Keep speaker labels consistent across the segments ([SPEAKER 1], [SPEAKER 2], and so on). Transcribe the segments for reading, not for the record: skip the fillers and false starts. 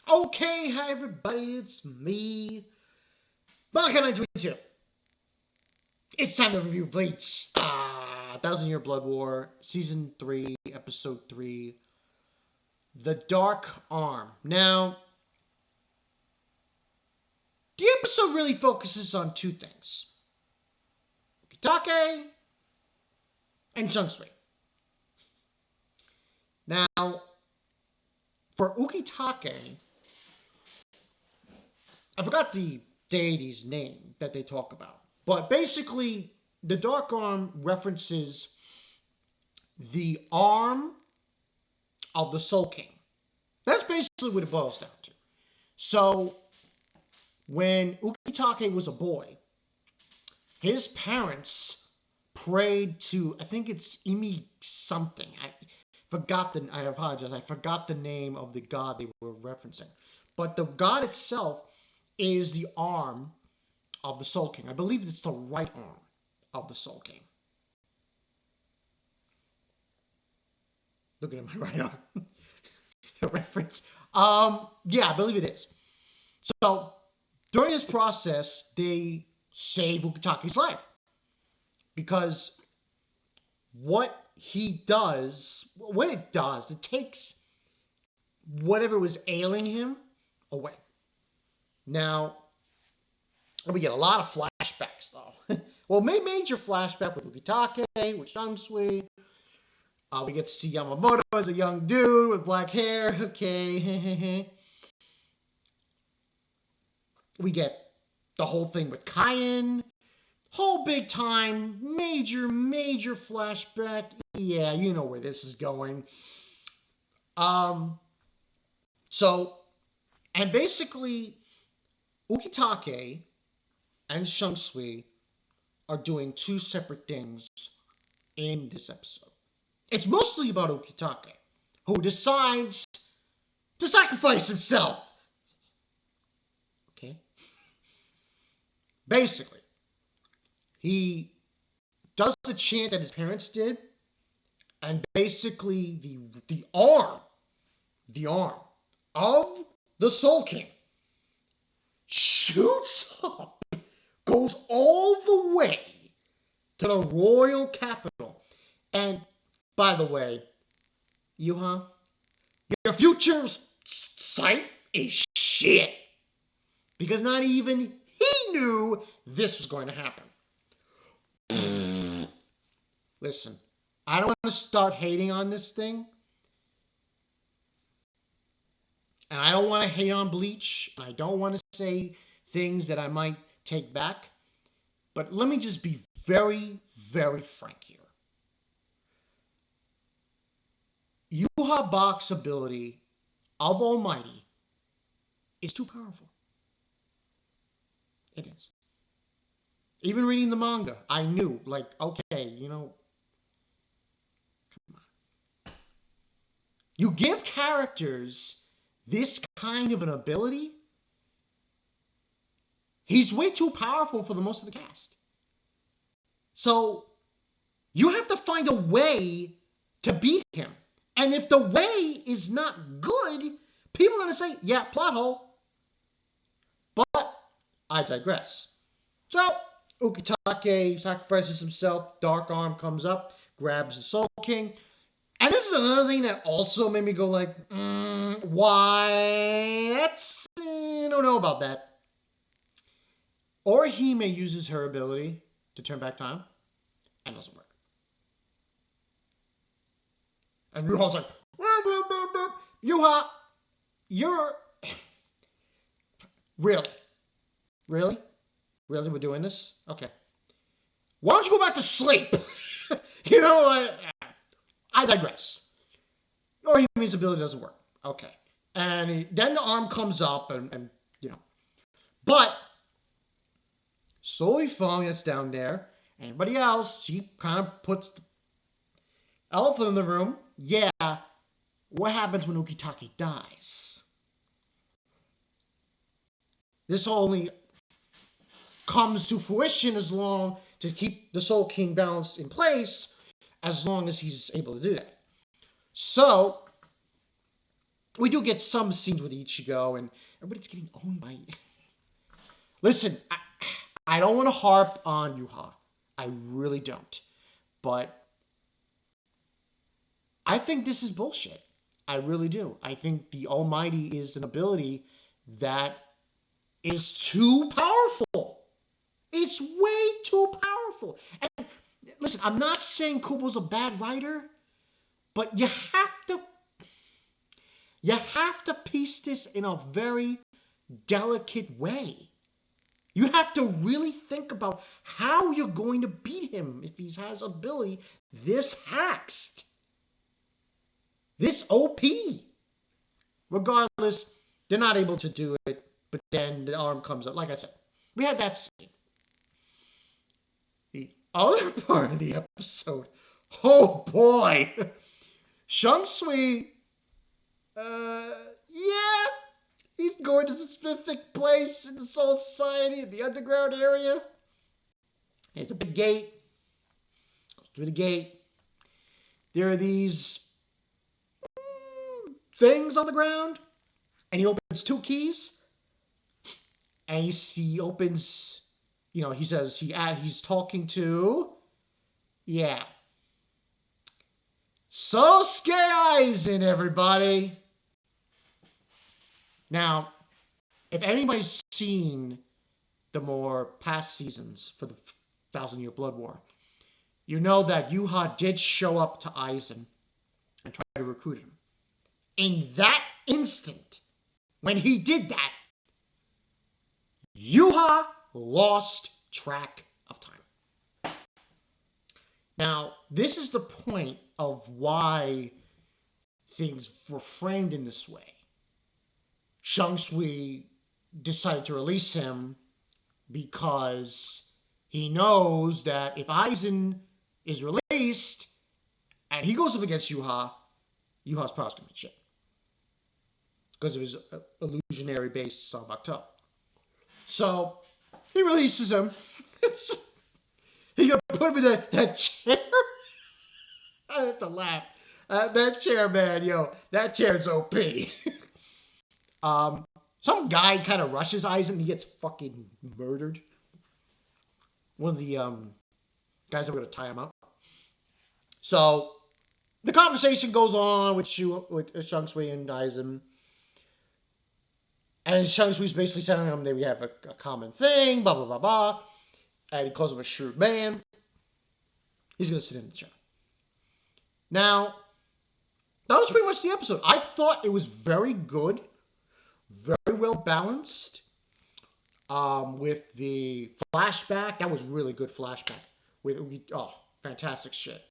[SPEAKER 1] Okay, hi everybody, it's me, Manga 922. It's time to review Bleach. 1,000 Year Blood War, Season 3, Episode 3, The Dark Arm. Now, the episode really focuses on two things. Ukitake and Shunsui. Now, for Ukitake, I forgot the deity's name that they talk about. But basically, the Dark Arm references the arm of the Soul King. That's basically what it boils down to. So, when Ukitake was a boy, his parents prayed to, I think it's Imi something. I apologize, I forgot the name of the god they were referencing. But the god itself is the arm of the Soul King. I believe it's the right arm of the Soul King. Looking at my right arm. The reference. Yeah, I believe it is. So, during this process, they save Ukitake's life. Because what it does, it takes whatever was ailing him away. Now, we get a lot of flashbacks, though. Well, major flashback with Ukitake, with Shunsui. We get to see Yamamoto as a young dude with black hair. Okay. We get the whole thing with Cayenne. Whole big time, major flashback. Yeah, you know where this is going. So, and basically, Ukitake and Shunsui are doing two separate things in this episode. It's mostly about Ukitake, who decides to sacrifice himself. Okay? Basically, he does the chant that his parents did, and basically the arm of the Soul King shoots up, goes all the way to the royal capital. And by the way, Ywach, your future sight is shit. Because not even he knew this was going to happen. Listen, I don't want to start hating on this thing. And I don't want to hate on Bleach. And I don't want to say things that I might take back. But let me just be very, very frank here. Ywach Bach's ability of Almighty is too powerful. It is. Even reading the manga, I knew, like, okay, you know, come on. You give characters this kind of an ability, he's way too powerful for the most of the cast. So, you have to find a way to beat him. And if the way is not good, people are going to say, yeah, plot hole. But I digress. So, Ukitake sacrifices himself. Dark Arm comes up, grabs the Soul King. And this is another thing that also made me go like, why? I don't know about that. Orihime uses her ability to turn back time, and it doesn't work. And Ryuha's like, Ywach, you're... Really? Really? Really? We're doing this? Okay. Why don't you go back to sleep? You know, I digress. Orihime's ability doesn't work. Okay. And then the arm comes up and, you know. But, Soy Fong that's down there, anybody else, she kind of puts the elephant in the room. Yeah, what happens when Ukitake dies? This only comes to fruition as long to keep the Soul King balance in place, as long as he's able to do that. So, we do get some scenes with Ichigo, and everybody's getting owned by. Listen, I don't want to harp on Yuha. I really don't. But I think this is bullshit. I really do. I think the Almighty is an ability that is too powerful. It's way too powerful. And listen, I'm not saying Kubo's a bad writer, but you have to piece this in a very delicate way. You have to really think about how you're going to beat him if he has ability this haxed. This OP. Regardless, they're not able to do it, but then the arm comes up. Like I said, we had that scene. The other part of the episode, oh boy. Shunsui, yeah, he's going to a specific place in the Soul Society, in the underground area. It's a big gate. Goes through the gate. There are these things on the ground, and he opens 2 keys, and he opens, he says he's talking to, Sosuke Aizen, everybody. Now, if anybody's seen the more past seasons for the 1,000-Year Blood War, you know that Yuha did show up to Aizen and try to recruit him. In that instant, when he did that, Yuha lost track of time. Now, this is the point of why things were framed in this way. Shunsui decided to release him because he knows that if Aizen is released and he goes up against Yuha's powers can be shit. Because of his illusionary base Sabakto. So he releases him. He gonna put him in that chair. I have to laugh. That chair, man, that chair's OP. Some guy kind of rushes Aizen and he gets fucking murdered. One of the guys are going to tie him up. So the conversation goes on with Shunsui and Aizen. And Shunsui's basically telling him that we have a common thing, blah, blah, blah, blah. And he calls him a shrewd man. He's going to sit in the chair. Now, that was pretty much the episode. I thought it was very good. Very well balanced. With the flashback. That was really good flashback. Fantastic shit.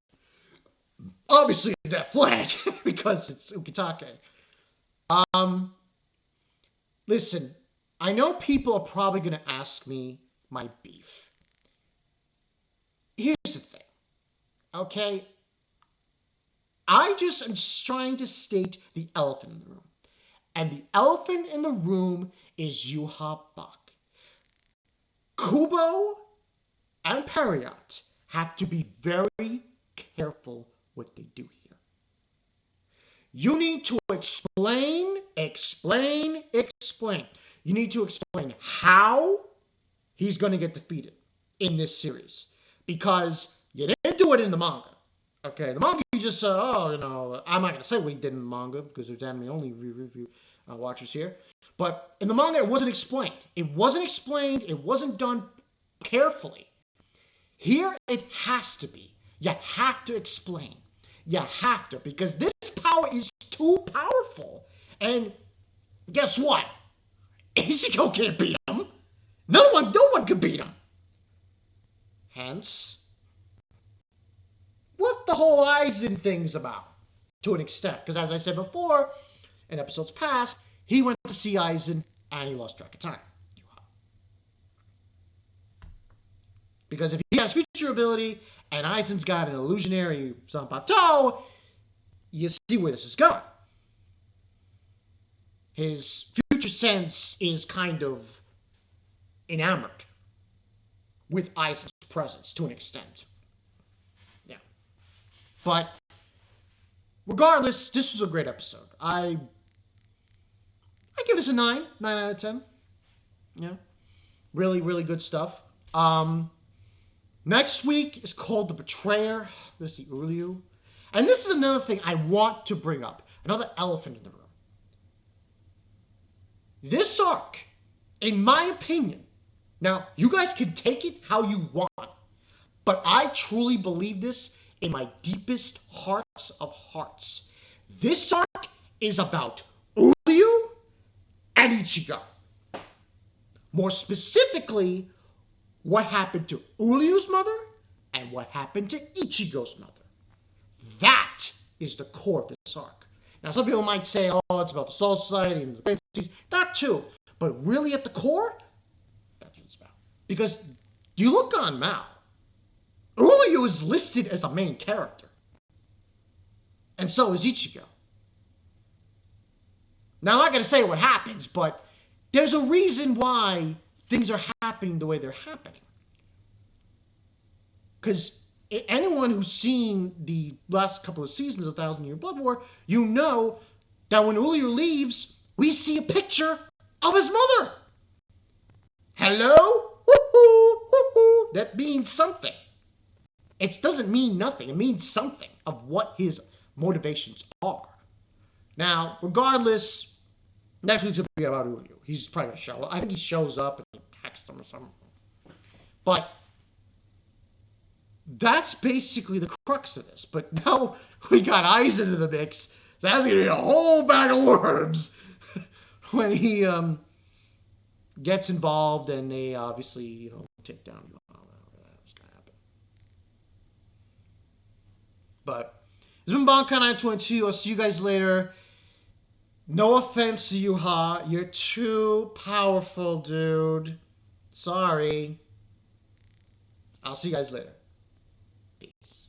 [SPEAKER 1] Obviously, that flag. Because it's Ukitake. Listen, I know people are probably going to ask me my beef. Here's the thing, okay? I just am trying to state the elephant in the room. And the elephant in the room is Yuha Bak. Kubo and Periot have to be very careful what they do here. You need to explain. You need to explain how he's going to get defeated in this series. Because you didn't do it in the manga. Okay, the manga you just said, I'm not going to say what he did in the manga because there's anime-only review watchers here. But in the manga, it wasn't explained. It wasn't done carefully. Here, it has to be. You have to explain. You have to, because this power is too powerful. And guess what? Ichigo can't beat him. No one can beat him. Hence, what the whole Aizen thing's about, to an extent. Because as I said before, in episodes past, he went to see Aizen and he lost track of time. Because if he has future ability and Aizen's got an illusionary Zanpakuto, you see where this is going. His future sense is kind of enamored with Aizen's presence to an extent. Yeah. But regardless, this was a great episode. I this a 9. 9 out of 10. Yeah. Really, really good stuff. Next week is called The Betrayer. This is the Uryu. And this is another thing I want to bring up. Another elephant in the room. This arc, in my opinion, now you guys can take it how you want, but I truly believe this in my deepest hearts of hearts. This arc is about Uryu and Ichigo. More specifically, what happened to Uryu's mother and what happened to Ichigo's mother. That is the core of this arc. Now, some people might say, oh, it's about the Soul Society and the Princes. That too. But really at the core, that's what it's about. Because you look on Mao, Uryu is listed as a main character. And so is Ichigo. Now, I'm not going to say what happens, but there's a reason why things are happening the way they're happening. Because anyone who's seen the last couple of seasons of Thousand Year Blood War, you know that when Uryu leaves, we see a picture of his mother. Hello? Woo-hoo, woo-hoo. That means something. It doesn't mean nothing. It means something of what his motivations are. Now, regardless, next week's going to be about Uryu. He's probably going to show up. I think he shows up and attacks them or something. But that's basically the crux of this. But now we got Aizen into the mix. That's going to be a whole bag of worms when he gets involved and they obviously, take down that's going to happen. But it's been Bonkai 922. I'll see you guys later. No offense to you, Ha. You're too powerful, dude. Sorry. I'll see you guys later. Peace.